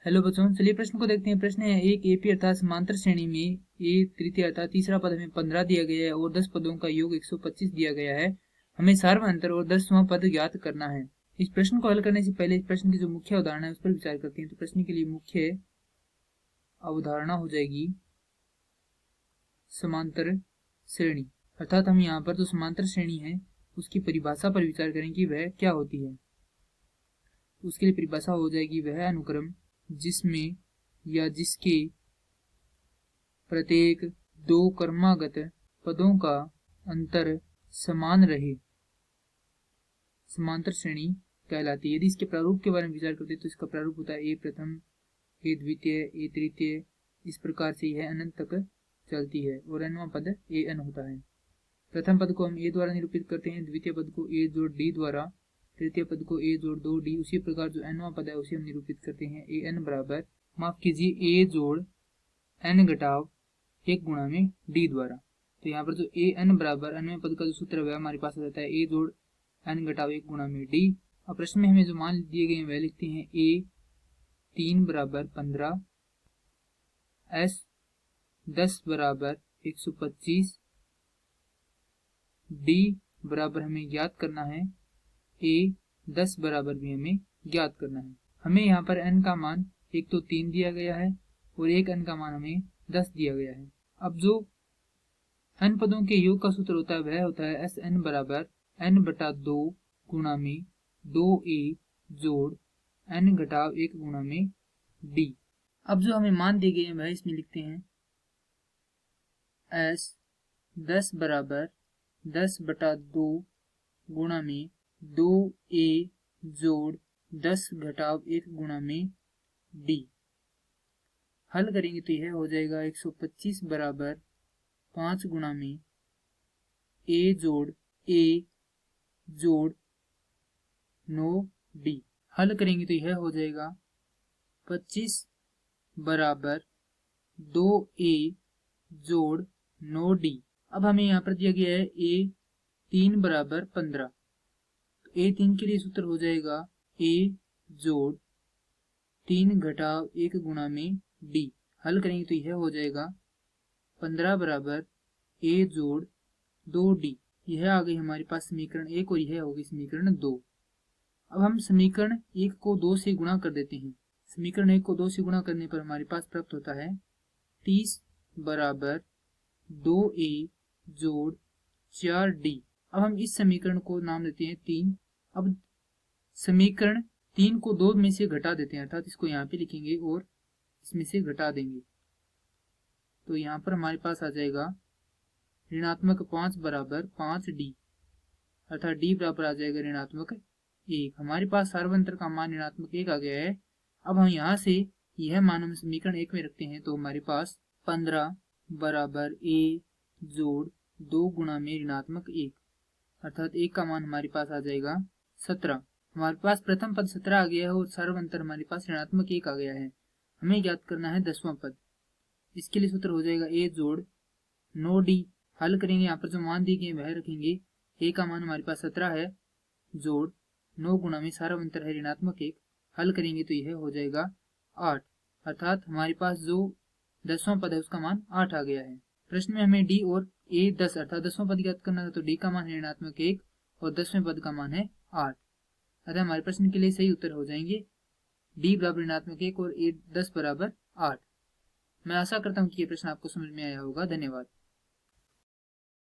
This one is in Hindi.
हेलो बच्चों, चलिए प्रश्न को देखते हैं। प्रश्न है एक एपी अर्थात समांतर श्रेणी में ए तृतीय अर्थात तीसरा पद हमें 15 दिया गया है और 10 पदों का योग 125 दिया गया है। हमें सार्वअंतर और 10वां पद ज्ञात करना है। इस प्रश्न को हल करने से पहले इस प्रश्न की जो मुख्य अवधारणा है उस पर विचार करते हैं। तो प्रश्न के लिए मुख्य अवधारणा हो जाएगी समांतर श्रेणी। अर्थात हम यहाँ पर जो समांतर श्रेणी है उसकी परिभाषा पर विचार करें कि वह क्या होती है। उसके लिए परिभाषा हो जाएगी वह अनुक्रम जिसमें या जिसके प्रत्येक दो क्रमागत पदों का अंतर समान रहे, समांतर श्रेणी कहलाती है। यदि इसके प्रारूप के बारे में विचार करते हैं तो इसका प्रारूप होता है ए प्रथम, ए द्वितीय, ए तृतीय। इस प्रकार से यह अनंत तक चलती है और nवां पद ए एन होता है। प्रथम पद को हम ए द्वारा निरूपित करते हैं, द्वितीय पद को ए जोड़ डी द्वारा, तृतीय पद को ए जोड़ दो डी। उसी प्रकार जो nवां पद है उसे हम निरूपित करते हैं ए एन बराबर, माफ कीजिए, ए जोड़ एन घटाव एक गुणा में डी द्वारा। तो यहाँ पर जो ए एन बराबर nवें पद का जो सूत्र है हमारे पास आ जाता है ए जोड़ एन घटाव एक गुणा में डी। अब प्रश्न में हमें जो मान दिए गए हैं वह लिखते हैं ए 3 बराबर 15, एस 10 बराबर 125, डी बराबर हमें ज्ञात करना है, ए 10 बराबर भी हमें ज्ञात करना है। हमें यहाँ पर n का मान एक तो 3 दिया गया है और एक n का मान हमें 10 दिया गया है। अब जो n पदों के योग का सूत्र होता है वह होता है एस एन बराबर n बटा 2 गुणा में 2a जोड़ n घटाव 1 गुणा में d। अब जो हमें मान दिए गए हैं वह इसमें लिखते हैं एस 10 बराबर 10 बटा 2 गुणा में 2a जोड़ 10 घटाव 1 गुणा में d। हल करेंगे तो यह हो जाएगा 125 बराबर 5 गुणा में a जोड़ 9d। हल करेंगे तो यह हो जाएगा 25 बराबर 2a जोड़ 9d। अब हमें यहाँ पर दिया गया है a 3 बराबर 15। तो a 3 के लिए सूत्र हो जाएगा a जोड़ 3 घटाव 1 गुणा में d। हल करेंगे तो यह हो जाएगा 15 बराबर a जोड़ 2d। यह आ गई हमारे पास समीकरण 1 और यह होगी समीकरण 2। अब हम समीकरण 1 को 2 से गुणा कर देते हैं। समीकरण 1 को 2 से गुणा करने पर हमारे पास प्राप्त होता है 30 बराबर 2a जोड़ 4d। अब हम इस समीकरण को नाम देते हैं 3। अब समीकरण 3 को 2 में से घटा देते हैं, अर्थात इसको यहाँ पे लिखेंगे और इसमें से घटा देंगे। तो यहाँ पर हमारे पास आ जाएगा ऋणात्मक 5 बराबर 5d, अर्थात d बराबर आ जाएगा ऋणात्मक 1। हमारे पास सार्वअंतर का मान ऋणात्मक 1 आ गया है। अब हम यहाँ से यह मान हम समीकरण 1 में रखते हैं तो हमारे पास 15 बराबर a जोड़ 2 गुणा में ऋणात्मक 1, अर्थात 1 का मान हमारे पास आ जाएगा 17। हमारे पास प्रथम पद 17 आ गया है और सार्वअंतर हमारे पास ऋणात्मक 1 आ गया है। हमें ज्ञात करना है 10वां पद। इसके लिए सूत्र हो जाएगा a जोड़ 9d। हल करेंगे, यहाँ पर जो मान दिए गए वह रखेंगे। a का मान हमारे पास 17 है जोड़ 9 गुणा में सार्वअंतर है ऋणात्मक 1। हल करेंगे तो यह हो जाएगा 8, अर्थात हमारे पास जो 10वां पद है उसका मान 8 आ गया है। प्रश्न में हमें d और a 10 अर्थात 10वां पद ज्ञात करना था, तो d का मान है ऋणात्मक 1 और 10वें पद का मान है 8। अतः हमारे प्रश्न के लिए सही उत्तर हो जाएंगे d बराबर ऋणात्मक 1 और a 10 बराबर 8। मैं आशा करता हूँ कि ये प्रश्न आपको समझ में आया होगा। धन्यवाद।